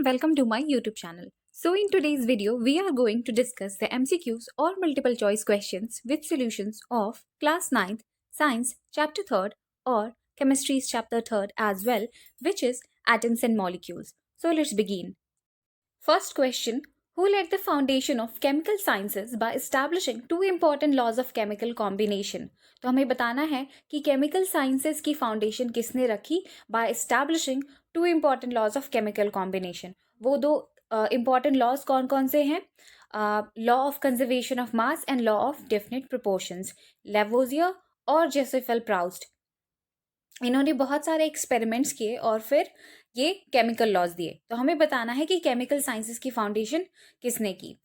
and welcome to my YouTube channel. So in today's video, we are going to discuss the MCQs or multiple choice questions with solutions of class 9th, science chapter 3rd or chemistry's chapter 3rd as well, which is atoms and molecules. So let's begin. First question, who laid the foundation of chemical sciences by establishing two important laws of chemical combination? तो हमें बताना है कि chemical sciences की foundation किसने रखी by establishing two important laws of chemical combination. वो दो इम्पॉर्टेंट लॉज कौन कौन से हैं? Law of conservation of mass and law of definite proportions. Lavoisier और जोसेफ एल प्राउस्ट, इन्होंने बहुत सारे एक्सपेरिमेंट्स किए और फिर ये केमिकल लॉज दिए. तो हमें बताना है कि केमिकल साइंसेस की फाउंडेशन किसने की.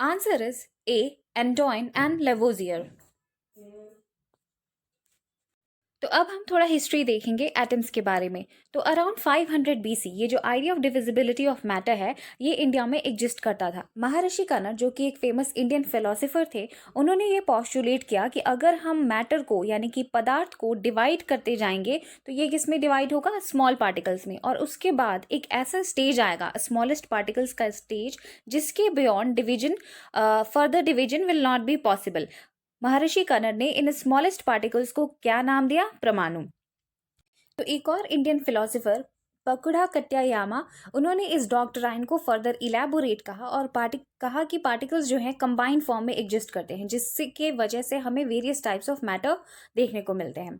Answer is A, Antoine and Lavoisier. तो अब हम थोड़ा हिस्ट्री देखेंगे एटम्स के बारे में. तो अराउंड 500 BC ये जो idea of divisibility of matter है ये इंडिया में एग्जिस्ट करता था. महर्षि कनर जो कि एक फेमस इंडियन फिलोसोफर थे, उन्होंने ये पॉस्टुलेट किया कि अगर हम मैटर को यानी कि पदार्थ को डिवाइड करते जाएंगे तो ये किस में डिवाइड होगा? स्मॉल पार्टिकल्स में. और उसके बाद एक ऐसा स्टेज आएगा, स्मॉलेस्ट पार्टिकल्स का स्टेज, जिसके beyond division, further division will not be possible. महर्षि कनर ने इन स्मॉलेस्ट पार्टिकल्स को क्या नाम दिया? परमाणु. तो एक और इंडियन फिलोसोफर पकुड़ा कट्टायामा, उन्होंने इस डॉक्ट्राइन को फर्दर इलेबोरेट कहा और कहा कि पार्टिकल्स जो हैं कंबाइंड फॉर्म में एग्जिस्ट करते हैं, जिसके वजह से हमें वेरियस टाइप्स ऑफ मैटर देखने को मिलते हैं.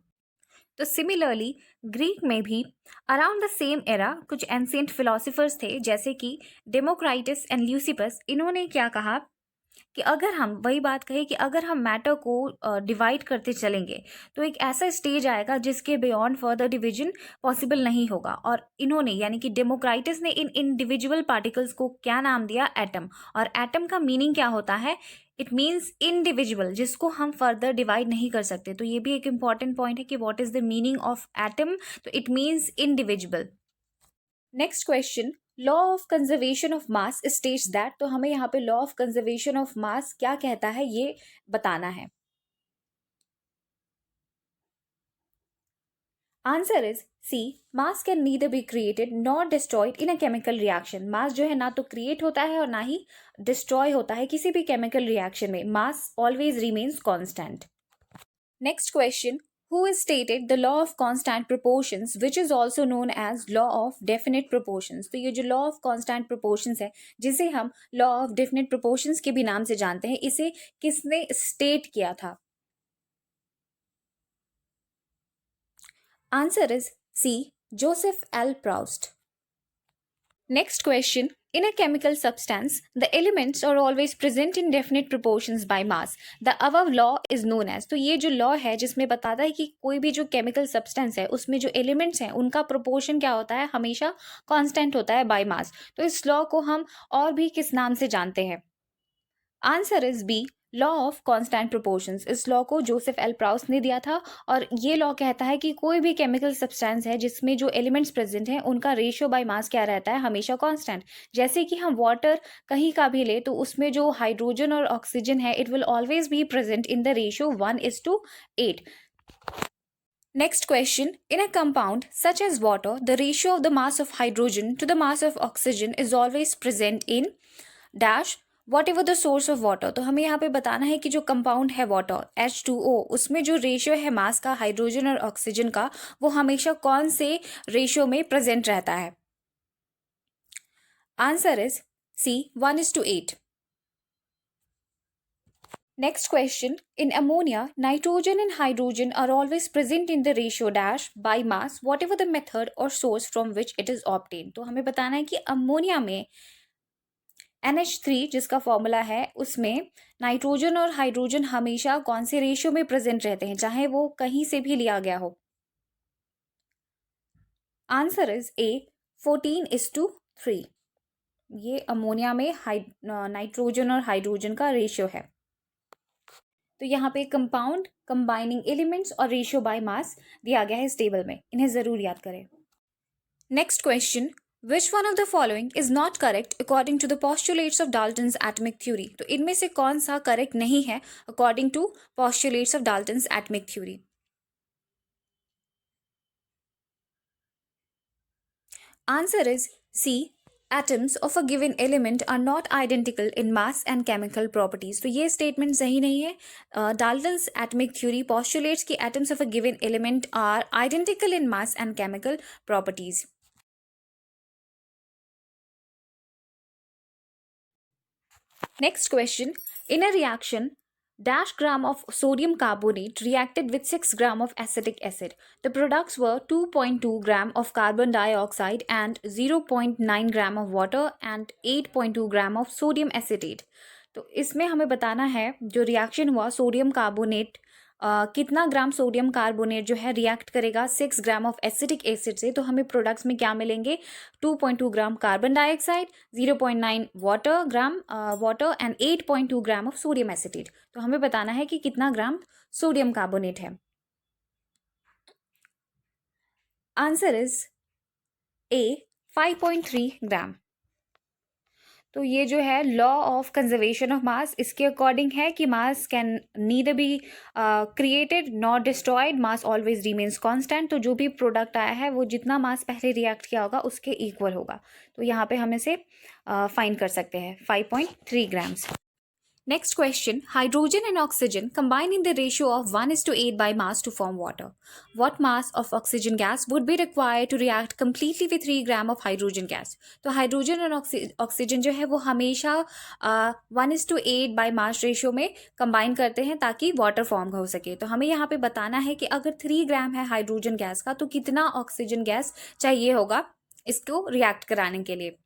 तो सिमिलरली ग्रीक में भी अराउंड द सेम एरा कुछ एंशिएंट फिलोसोफर्स थे जैसे कि डेमोक्राइटस एंड ल्यूसिपस. इन्होंने क्या कहा कि अगर हम वही बात कही कि अगर हम मैटर को डिवाइड करते चलेंगे तो एक ऐसा स्टेज आएगा जिसके बियॉन्ड फर्दर डिवीजन पॉसिबल नहीं होगा. और इन्होंने यानी कि डेमोक्राइटस ने इन इंडिविजुअल पार्टिकल्स को क्या नाम दिया? एटम. और एटम का मीनिंग क्या होता है? इट मीन्स इंडिविजुअल, जिसको हम फर्दर डिवाइड नहीं कर सकते. तो ये भी एक इंपॉर्टेंट पॉइंट है कि what is the meaning of atom. तो it means individual. Next question, law of conservation of mass states that. तो हमें यहाँ पे law of conservation of mass क्या कहता है ये बताना है. Answer is C, mass can neither be created not destroyed in a chemical reaction. Mass जो है ना तो क्रिएट होता है और ना ही डिस्ट्रॉय होता है किसी भी केमिकल रिएक्शन में. Mass always remains constant. Next question, who has stated the law of constant proportions which is also known as law of definite proportions. तो ये जो law of constant proportions है, जिसे हम law of definite proportions के भी नाम से जानते हैं, इसे किसने state किया था? Answer is C, Joseph L Proust. Next question, in a chemical substance, the elements are always present in definite proportions by mass. The above law is known as. तो ये जो लॉ है जिसमें बताता है कि कोई भी जो केमिकल सब्सटेंस है उसमें जो एलिमेंट्स हैं उनका प्रोपोर्शन क्या होता है? हमेशा कांस्टेंट होता है बाय मास. तो इस लॉ को हम और भी किस नाम से जानते हैं? Answer is B, law of constant proportions. इस लॉ को जोसेफ एल प्राउस ने दिया था और ये लॉ कहता है कि कोई भी केमिकल सब्सटेंस है जिसमें जो एलिमेंट्स प्रेजेंट हैं उनका रेशियो बाय मास क्या रहता है? हमेशा कांस्टेंट. जैसे कि हम वाटर कहीं का भी ले तो उसमें जो हाइड्रोजन और ऑक्सीजन है it will always be present in the ratio 1:8. Next question, in a compound such as water, the ratio of the mass of hydrogen to the mass of oxygen is always present in dash what ever the source of water. तो हमें यहाँ पे बताना है कि जो compound है water H2O, उसमें जो रेशियो है मास का हाइड्रोजन और ऑक्सीजन का, वो हमेशा कौन से रेशियो में प्रेजेंट रहता है? Answer is C, 1:8. Next question, in ammonia nitrogen and hydrogen are always present in the ratio dash by mass whatever the method or source from which it is obtain. तो हमें बताना है कि ammonia में NH3 जिसका formula है उसमें nitrogen और हाइड्रोजन हमेशा कौन से रेशियो में प्रेजेंट रहते हैं, चाहे वो कहीं से भी लिया गया हो? आंसर इज ए, 14:3. ये अमोनिया में नाइट्रोजन और हाइड्रोजन का रेशियो है. तो यहाँ पे कंपाउंड, कंबाइनिंग एलिमेंट्स और रेशियो बाय मास दिया गया है इस टेबल में, इन्हें जरूर याद करें. Next question, Which one of the following is not correct according to the postulates of Dalton's atomic theory? तो इनमें से कौन सा करेक्ट नहीं है according to postulates of Dalton's atomic theory? Answer is C. Atoms of a given element are not identical in mass and chemical properties. तो ये statement सही नहीं है. Dalton's atomic theory postulates कि atoms of a given element are identical in mass and chemical properties. Next question. In a reaction, dash gram of sodium carbonate reacted with 6 gram of acetic acid. The products were 2.2 gram of carbon dioxide and 0.9 gram of water and 8.2 gram of sodium acetate. तो इसमें हमें बताना है जो reaction हुआ sodium carbonate कितना gram sodium carbonate जो है रिएक्ट करेगा 6 ग्राम ऑफ एसिटिक एसिड से, तो हमें प्रोडक्ट्स में क्या मिलेंगे 2.2 gram carbon dioxide, 0.9 water and 8.2 gram of sodium acetate. तो हमें बताना है कि कितना ग्राम सोडियम कार्बोनेट है. आंसर इज ए 5.3 ग्राम. तो ये जो है लॉ ऑफ कंजर्वेशन ऑफ मास, इसके अकॉर्डिंग है कि मास can neither be created not destroyed, mass always remains constant. तो जो भी प्रोडक्ट आया है वो जितना मास पहले रिएक्ट किया होगा उसके इक्वल होगा. तो यहाँ पे हम इसे फाइंड कर सकते हैं 5.3 grams. Next question. Hydrogen and oxygen combine in the ratio of 1:8 by mass to form water. What mass of oxygen gas would be required to react completely with 3 gram of hydrogen gas? तो hydrogen और oxygen जो है वो हमेशा 1:8 by mass ratio में combine करते हैं ताकि वाटर फॉर्म हो सके. तो हमें यहाँ पे बताना है कि अगर 3 ग्राम है हाइड्रोजन गैस का तो कितना ऑक्सीजन गैस चाहिए होगा इसको रिएक्ट कराने के लिए.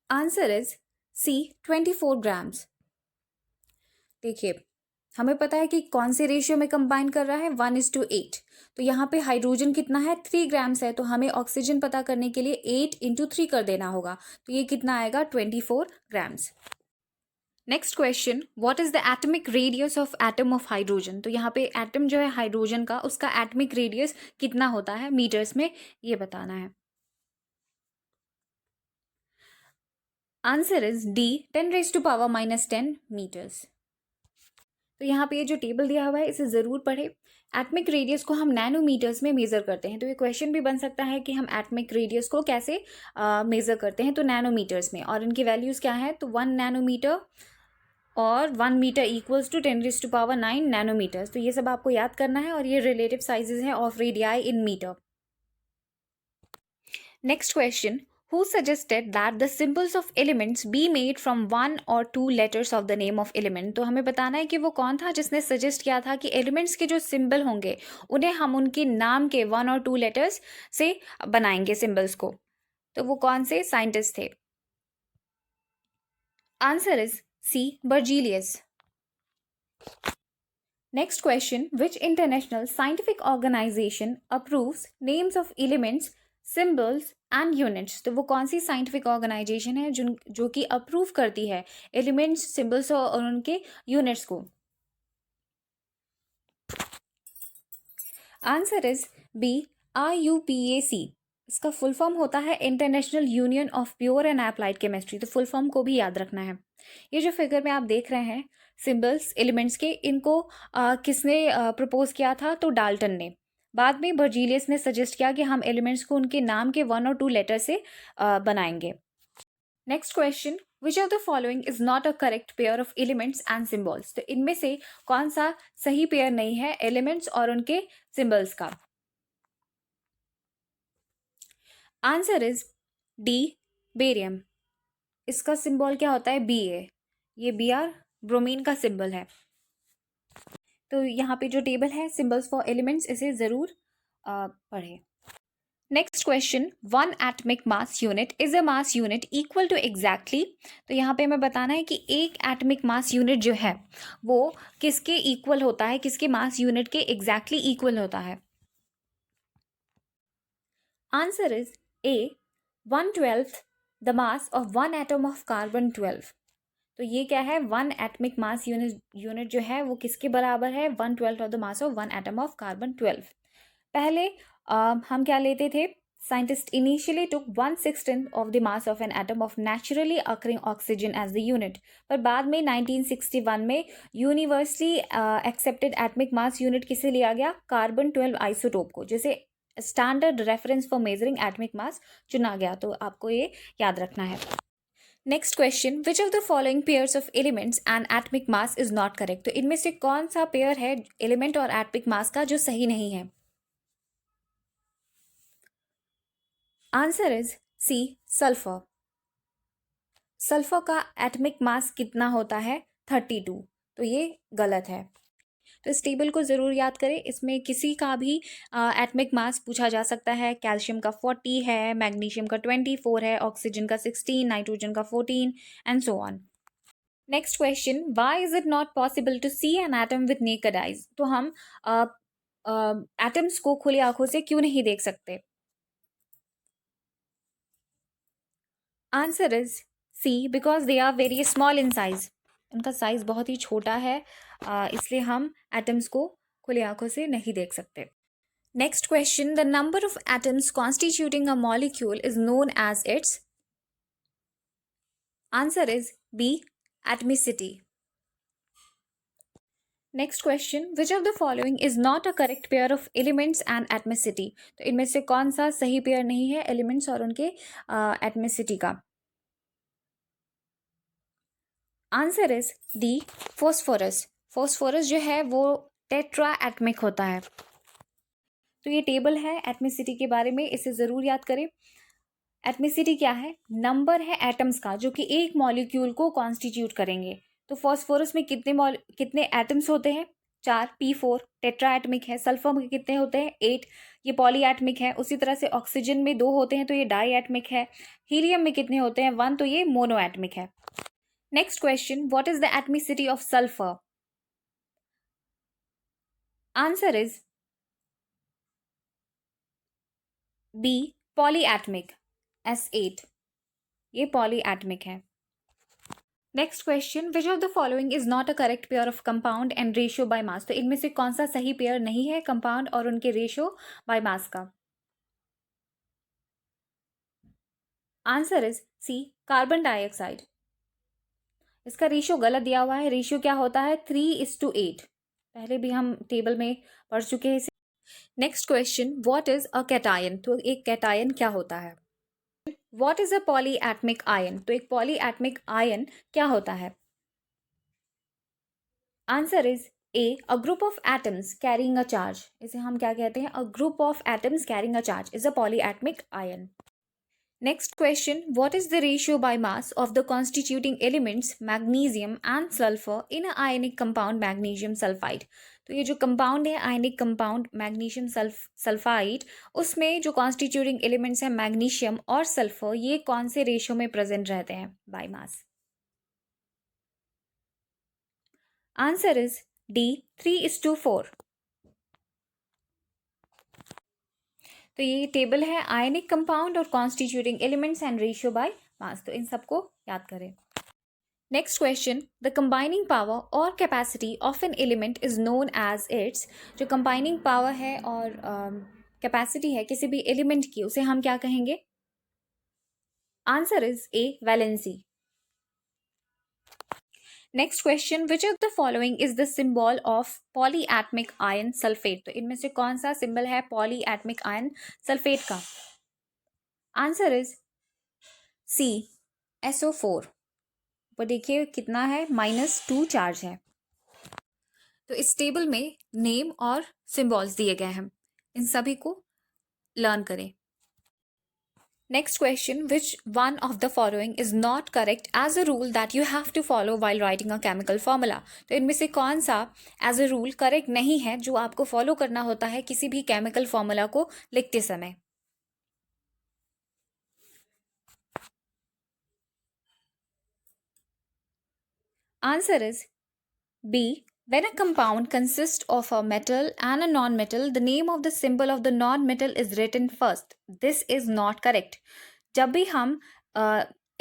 Answer is C 24 grams. देखिए हमें पता है कि कौन से रेशियो में कंबाइन कर रहा है 1:8. तो यहाँ पे हाइड्रोजन कितना है 3 ग्राम्स है, तो हमें ऑक्सीजन पता करने के लिए 8 इंटू 3 कर देना होगा. तो ये कितना आएगा 24 grams. Next question. What is the atomic radius of atom of hydrogen? तो यहाँ पे एटम जो है हाइड्रोजन का उसका एटमिक रेडियस कितना होता है मीटर्स में, ये बताना है. Answer is D 10⁻⁻10 metres. तो यहाँ पे ये जो टेबल दिया हुआ है इसे ज़रूर पढ़े. एटमिक रेडियस को हम नैनोमीटर्स में मेज़र करते हैं. तो ये क्वेश्चन भी बन सकता है कि हम एटमिक रेडियस को कैसे मेज़र करते हैं. तो नैनोमीटर्स में, और इनकी वैल्यूज़ क्या है, तो 1 नैनोमीटर और 1 मीटर इक्वल्स टू 10⁻9 नैनोमीटर्स. तो ये सब आपको याद करना है, और ये रिलेटिव साइजेज हैं of radii in metre. Next question. Who suggested that the symbols of elements be made from 1 or 2 letters of the name of element? तो हमें बताना है कि वो कौन था जिसने सजेस्ट किया था कि एलिमेंट्स के जो सिंबल होंगे उन्हें हम उनके नाम के 1 और 2 लेटर्स से बनाएंगे सिंबल्स को. तो वो कौन से साइंटिस्ट थे? Answer is C Berzelius. Next question. Which international scientific organisation approves names of elements, symbols and units? तो वो कौन सी साइंटिफिक ऑर्गेनाइजेशन है जो कि अप्रूव करती है एलिमेंट्स, सिंबल्स और उनके यूनिट्स को? Answer is B IUPAC. इसका फुल फॉर्म होता है international union of pure and applied chemistry. तो फुल फॉर्म को भी याद रखना है. ये जो फिगर में आप देख रहे हैं सिंबल्स एलिमेंट्स के, इनको किसने प्रपोज किया था? तो डाल्टन ने. बाद में बर्जीलियस ने सजेस्ट किया कि हम एलिमेंट्स को उनके नाम के 1 और 2 लेटर से बनाएंगे. Next question. Which of the following is not a correct pair of elements and symbols? तो इनमें से कौन सा सही पेयर नहीं है एलिमेंट्स और उनके सिंबल्स का? Answer is D barium. इसका सिंबल क्या होता है? Ba. ये Br ब्रोमीन का सिंबल है. तो यहाँ पे जो टेबल है सिंबल्स फॉर एलिमेंट्स, इसे ज़रूर पढ़ें. Next question. 1 atomic mass unit is a mass unit equal to exactly. तो यहाँ पे हमें बताना है कि एक एटमिक मास यूनिट जो है वो किसके इक्वल होता है, किसके मास यूनिट के एग्जैक्टली इक्वल होता है. Answer is A 1/12 the mass of 1 atom of carbon 12. तो ये क्या है? 1 एटमिक मास यूनिट जो है वो किसके बराबर है? 1/12 of the mass of 1 atom of carbon 12. पहले हम क्या लेते थे? Scientists initially took 1/16 of the mass of an atom of naturally occurring oxygen as the unit. पर बाद में 1961 में universally accepted atomic mass unit किसे लिया गया? कार्बन 12 आइसोटोप को, जैसे standard reference for measuring atomic mass चुना गया. तो आपको ये याद रखना है. Next question, which of the following pairs of elements and atomic mass is not correct? तो इनमें से कौन सा पेयर है एलिमेंट और एटमिक मास का जो सही नहीं है? Answer is C, sulphur. Sulphur का एटमिक मास कितना होता है? 32. तो ये गलत है. तो इस टेबल को ज़रूर याद करें. इसमें किसी का भी एटमिक मास पूछा जा सकता है. कैल्शियम का 40 है, मैग्नीशियम का 24 है, ऑक्सीजन का 16, नाइट्रोजन का 14 and so on. Next question, why is it not possible to see an atom with naked eyes? तो हम एटम्स को खुली आंखों से क्यों नहीं देख सकते? Answer is C, because they are very small in size. उनका साइज बहुत ही छोटा है, इसलिए हम एटम्स को खुली आंखों से नहीं देख सकते. Next question, the number of atoms constituting a molecule is known as its? Answer is B, atomicity. Next question, which of the following is not a correct pair of elements and atomicity? तो इनमें से कौन सा सही pair नहीं है elements और उनके एटमिसिटी का? Answer is D, phosphorus. Phosphorus जो है वो टेट्रा एटमिक होता है. तो ये टेबल है एटमिसिटी के बारे में, इसे ज़रूर याद करें. एटमिसिटी क्या है? नंबर है एटम्स का जो कि एक मॉलिक्यूल को कॉन्स्टिट्यूट करेंगे. तो फॉस्फोरस में कितने एटम्स होते हैं? 4, P4 टेट्रा एटमिक है. सल्फर में कितने होते हैं? 8, ये पॉली एटमिक है. उसी तरह से ऑक्सीजन में 2 होते हैं तो ये डाई एटमिक है. हीलियम में कितने होते हैं? 1, तो ये मोनो एटमिक है. Next question, what is the atomicity of sulphur? Answer is B, polyatomic, S8. ये पॉली एटमिक है. Next question, which of the following is not a correct pair of compound and ratio by mass? तो इनमें से कौन सा सही pair नहीं है कंपाउंड और उनके रेशियो बाय मास का? Answer is C, carbon dioxide. इसका रेशियो गलत दिया हुआ है. रेशियो क्या होता है? 3:8. पहले भी हम टेबल में पढ़ चुके हैं इसे. Next question, what is a cation? तो एक कैटायन क्या होता है? What is a poly atomic ion? तो एक पॉली एटमिक आयन क्या होता है? Answer is A, a group of atoms carrying a charge. इसे हम क्या कहते हैं? A group of atoms carrying a charge is a poly atomic ion. Next question, what is the ratio by mass of the constituting elements magnesium and sulfur in a ionic compound magnesium sulfide? तो ये जो compound है ionic compound magnesium sulphide, उसमें जो constituting elements हैं magnesium और sulphur, ये कौन से रेशियो में प्रेजेंट रहते हैं by mass? Answer is D, 3:4. तो ये टेबल है आयनिक कंपाउंड और constituting elements and ratio by mass. तो इन सबको याद करें. Next question, the combining power or capacity of an element is known as its? जो कंबाइनिंग पावर है और कैपेसिटी है किसी भी एलिमेंट की, उसे हम क्या कहेंगे? Answer is A, valency. Next question, which of the following is the symbol of polyatomic ion sulphate? तो इनमें से कौन सा सिंबल है पॉलीएटमिक आयन सल्फेट का? Answer is C, SO4. पर देखिए कितना है? -2 चार्ज है. तो इस टेबल में नेम और सिंबल्स दिए गए हैं, इन सभी को लर्न करें. Next question, which one of the following is not correct as a rule that you have to follow while writing a chemical formula? तो इनमें से कौन सा एज अ रूल करेक्ट नहीं है जो आपको फॉलो करना होता है किसी भी केमिकल फॉर्मूला को लिखते समय? Answer is B, when a compound consists of a metal and a non-metal, the name of the symbol of the non-metal is written first. This is not correct. जब भी हम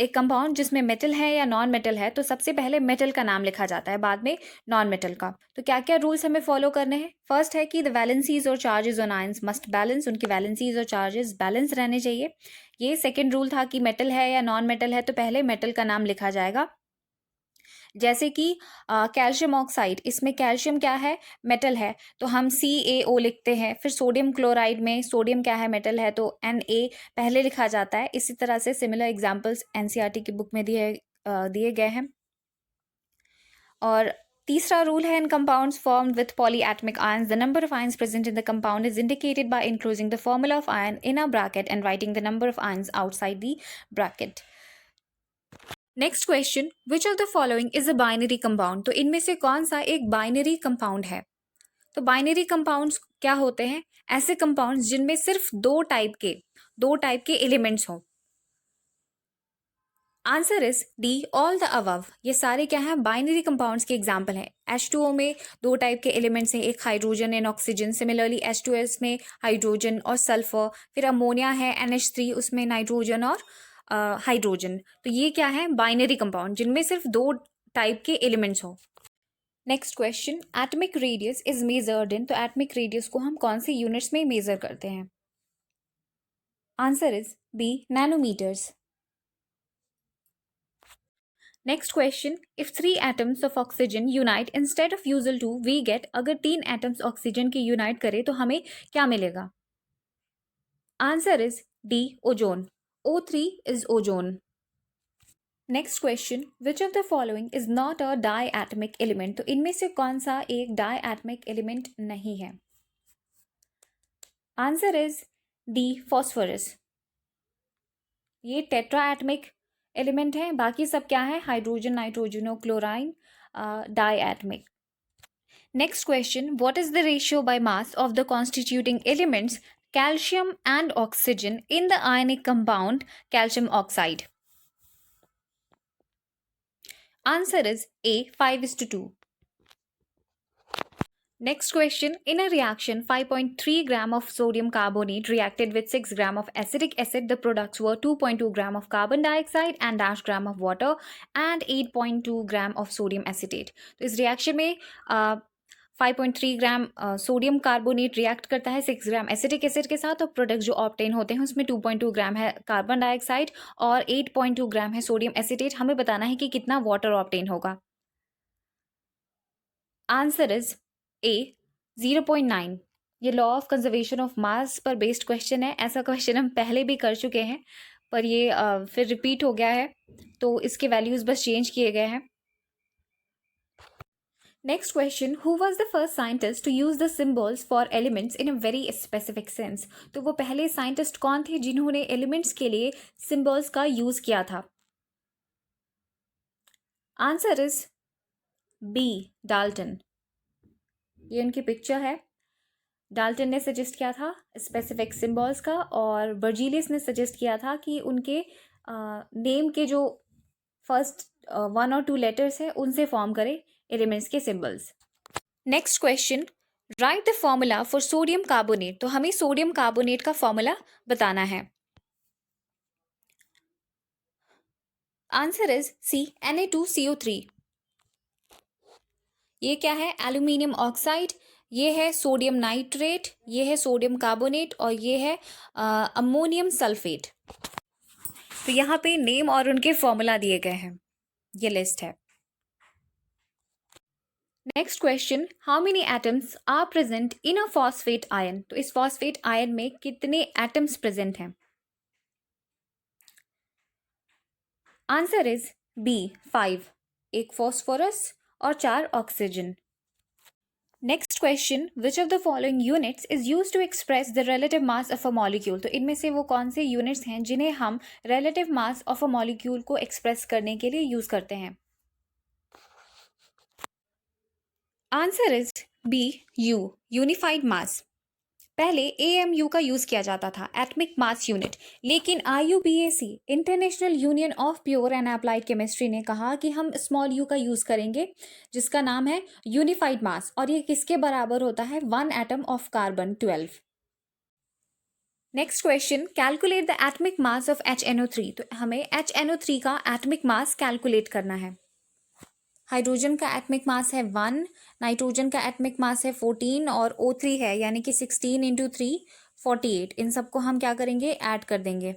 एक कंपाउंड जिसमें metal है या नॉन मेटल है तो सबसे पहले मेटल का नाम लिखा जाता है, बाद में नॉन मेटल का। तो क्या क्या रूल्स हमें फॉलो करने हैं? फर्स्ट है कि द वैलेंसीज और charges on ions must balance, उनकी वैलेंसीज और चार्जेस बैलेंस रहने चाहिए। ये सेकेंड रूल था कि मेटल है या नॉन मेटल है तो पहले मेटल का नाम लिखा जाएगा। जैसे कि कैल्शियम ऑक्साइड, इसमें कैल्शियम क्या है? मेटल है, तो हम CaO लिखते हैं। फिर सोडियम क्लोराइड में सोडियम क्या है? मेटल है, तो Na पहले लिखा जाता है। इसी तरह से सिमिलर एग्जांपल्स NCERT की बुक में दिए गए हैं। और तीसरा रूल है, in compounds formed with polyatomic ions the number of ions present in the compound is indicated by including the formula of ion in a bracket and writing the number of ions outside the bracket. Next question, which of the following is a binary compound? तो इनमें से कौन सा एक binary compound है? तो binary compounds क्या होते हैं? ऐसे कंपाउंड्स जिनमें सिर्फ दो टाइप के एलिमेंट्स हों। Answer is D, all the above. ये सारे क्या हैं? बाइनरी कंपाउंड्स के एग्जाम्पल हैं। H2O में दो टाइप के एलिमेंट्स हैं, एक hydrogen and oxygen. Similarly H2S में हाइड्रोजन और सल्फर। फिर अमोनिया है NH3, उसमें नाइट्रोजन और हाइड्रोजन। तो ये क्या है? बाइनरी कंपाउंड जिनमें सिर्फ दो टाइप के एलिमेंट्स हो। Next question, atomic radius is measured in. तो एटमिक रेडियस को हम कौन से यूनिट्स में मेजर करते हैं? Answer is B, nanometres. Next question, if 3 atoms of oxygen unite instead of usual 2 we get. अगर 3 एटम्स ऑक्सीजन के यूनाइट करें तो हमें क्या मिलेगा? Answer is D, ozone. O3 is ozone. Next question, which of the following is not a diatomic element? तो इनमें से कौन सा एक डाईएटमिक एलिमेंट नहीं है? Answer is D, phosphorus. ये टेट्राएटमिक एलिमेंट है, बाकी सब क्या है? हाइड्रोजन, नाइट्रोजन और chlorine diatomic. Next question, what is the ratio by mass of the constituting elements calcium and oxygen in the ionic compound calcium oxide? Answer is A, 5:2. Next question, in a reaction 5.3 gram of sodium carbonate reacted with 6 gram of acetic acid, the products were 2.2 gram of carbon dioxide and dash gram of water and 8.2 gram of sodium acetate. तो इस reaction में 5.3 gram sodium carbonate react करता है 6 ग्राम acetic acid के साथ, और product जो obtain होते हैं उसमें 2.2 ग्राम है कार्बन डाइऑक्साइड और 8.2 ग्राम है सोडियम एसिटेट। हमें बताना है कि कितना वाटर ऑब्टेन होगा। आंसर इज ए, 0.9। ये लॉ ऑफ कंजर्वेशन ऑफ मास पर बेस्ड क्वेश्चन है। ऐसा क्वेश्चन हम पहले भी कर चुके हैं, पर ये फिर रिपीट हो गया है, तो इसके वैल्यूज बस चेंज किए गए हैं। Next question, who was the first scientist to use the symbols for elements in a very specific sense? तो वो पहले साइंटिस्ट कौन थे जिन्होंने एलिमेंट्स के लिए सिंबल्स का यूज किया था? Answer is B, Dalton. ये उनकी पिक्चर है। डाल्टन ने सजेस्ट किया था स्पेसिफिक सिंबल्स का, और बर्जीलियस ने सजेस्ट किया था कि उनके नेम के जो फर्स्ट 1 और 2 लेटर्स हैं उनसे फॉर्म करे एलिमेंट्स के symbols. Next question, write the formula for sodium carbonate. तो हमें सोडियम कार्बोनेट का फॉर्मूला बताना है। Answer is C, Na2CO3। ये क्या है? Aluminium oxide. ये है सोडियम नाइट्रेट, ये है सोडियम कार्बोनेट और ये है अमोनियम सल्फेट। तो यहाँ पे नेम और उनके फॉर्मूला दिए गए हैं, ये लिस्ट है। Next question, how many atoms are present in a phosphate ion? तो इस फॉस्फेट आयन में कितने एटम्स प्रेजेंट हैं? Answer is B, 5। एक फॉस्फोरस और 4 oxygen. Next question, which of the following units is use to express the relative mass of a molecule? तो इनमें से वो कौन से यूनिट्स हैं जिन्हें हम relative mass of a molecule को एक्सप्रेस करने के लिए यूज करते हैं? Answer is B, U, unified mass. पहले AMU का यूज किया जाता था, एटमिक मास यूनिट, लेकिन IUPAC International union of pure and applied Chemistry ने कहा कि हम स्मॉल यू का यूज करेंगे, जिसका नाम है यूनिफाइड मास, और ये किसके बराबर होता है? 1 atom of carbon 12। Next question, calculate the atomic mass of HNO3। तो हमें HNO3 का एटॉमिक मास कैलकुलेट करना है। हाइड्रोजन का एटॉमिक मास है 1, नाइट्रोजन का एटॉमिक मास है 14 और O3 है यानी कि 16 इंटू 3 48। इन सबको हम क्या करेंगे, ऐड कर देंगे।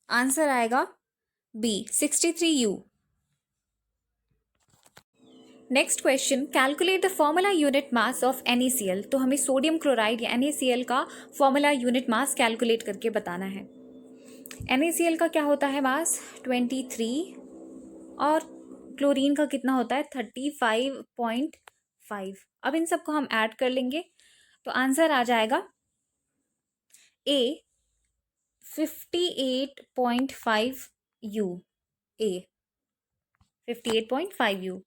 आंसर आएगा B 63U। Next question, calculate the formula unit mass of NaCl। तो हमें सोडियम क्लोराइड या NaCl का फॉर्मूला यूनिट मास कैलकुलेट करके बताना है। NaCl का क्या होता है मास 23 और क्लोरीन का कितना होता है 35.5। अब इन सबको हम ऐड कर लेंगे तो आंसर आ जाएगा A 58.5U। A 58.5U।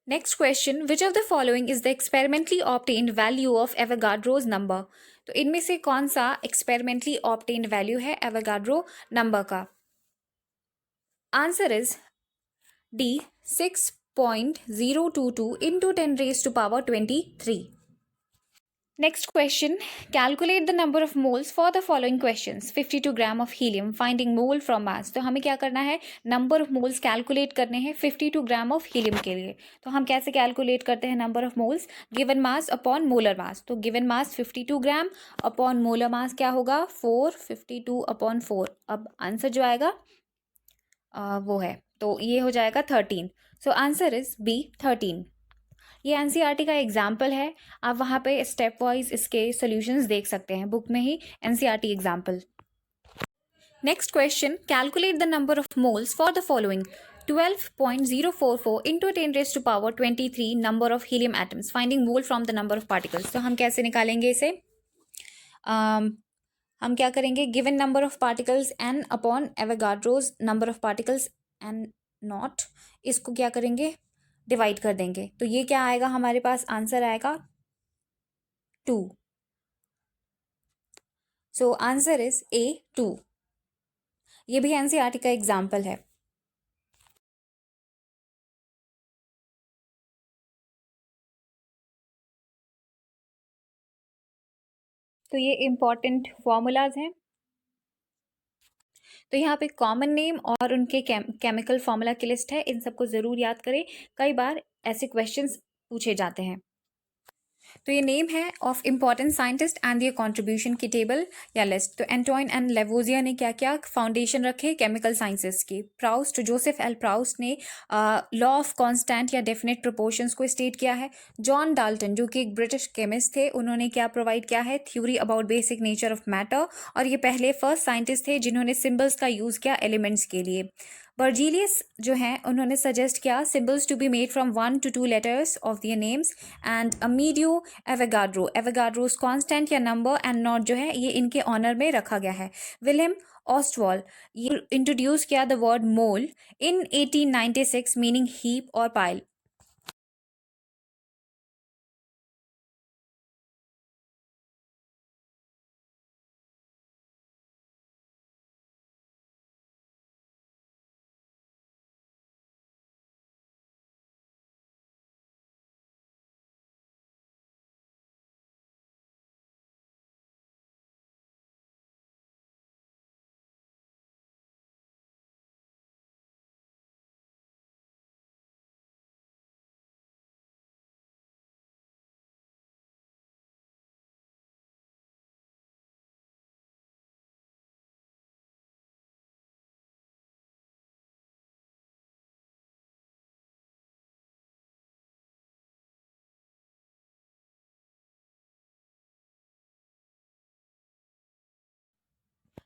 Next question, which of the following is the experimentally obtained value of Avogadro's number. तो इनमें से कौन सा एक्सपेरिमेंटली ऑब्टेन्ड वैल्यू है एवोगाड्रो नंबर का। Answer is D 6.022 into 10⁻23। Next question, calculate the number of moles for the following questions. 52 gram of helium, finding mole from mass. तो हमें क्या करना है, नंबर ऑफ मोल्स कैलकुलेट करने हैं 52 gram of helium के लिए। तो हम कैसे कैलकुलेट करते हैं number of moles, given mass upon molar mass. तो given mass 52 gram upon molar mass क्या होगा 4, 52 अपॉन 4। अब आंसर जो आएगा वो है, तो ये हो जाएगा 13। So answer is B 13। ये एनसीईआरटी का एग्जाम्पल है, आप वहाँ पे स्टेप वाइज इसके सॉल्यूशंस देख सकते हैं बुक में ही, NCERT example. Next question, calculate the number of moles for the following. 12.044 into 10⁻23 number of helium atoms, finding mole from the number of particles. तो हम कैसे निकालेंगे इसे, हम क्या करेंगे, given number of particles n upon Avogadro's number of particles n naught, इसको क्या करेंगे डिवाइड कर देंगे। तो ये क्या आएगा हमारे पास, आंसर आएगा 2। सो आंसर इज ए 2। ये भी एनसीईआरटी का एग्जाम्पल है। तो ये इंपॉर्टेंट फॉर्मूलाज हैं। तो यहाँ पे कॉमन नेम और उनके केमिकल फॉर्मूला की लिस्ट है, इन सबको ज़रूर याद करें, कई बार ऐसे क्वेश्चंस पूछे जाते हैं। तो ये नेम है of important scientist and their contribution की टेबल या लिस्ट। तो एंटोइन एंड लेवोजिया ने क्या क्या फाउंडेशन रखे केमिकल साइंसेस की। प्राउस्ट, जोसेफ एल प्राउस्ट ने लॉ ऑफ कांस्टेंट या डेफिनेट प्रोपोर्शंस को स्टेट किया है। जॉन डाल्टन जो कि एक ब्रिटिश केमिस्ट थे, उन्होंने क्या प्रोवाइड किया है, theory about basic nature of matter, और ये पहले फर्स्ट साइंटिस्ट थे जिन्होंने सिंबल्स का यूज़ किया एलिमेंट्स के लिए। बर्जीलियस जो हैं उन्होंने सजेस्ट किया symbols to be made from 1 to 2 letters of their names. And Amedeo Avogadro's constant या नंबर एंड नॉट जो है ये इनके ऑनर में रखा गया है। विलियम ऑस्टवॉल ये इंट्रोड्यूस किया the word mole in 1896 meaning heap और pile.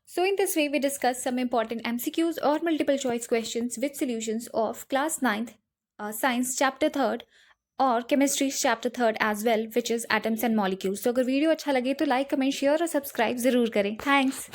So in this way we discussed some important MCQs or multiple choice questions with solutions of class 9th science chapter 3rd और chemistry chapter 3rd as well which is atoms and molecules। तो अगर video अच्छा लगे तो like comment share और subscribe ज़रूर करें। Thanks.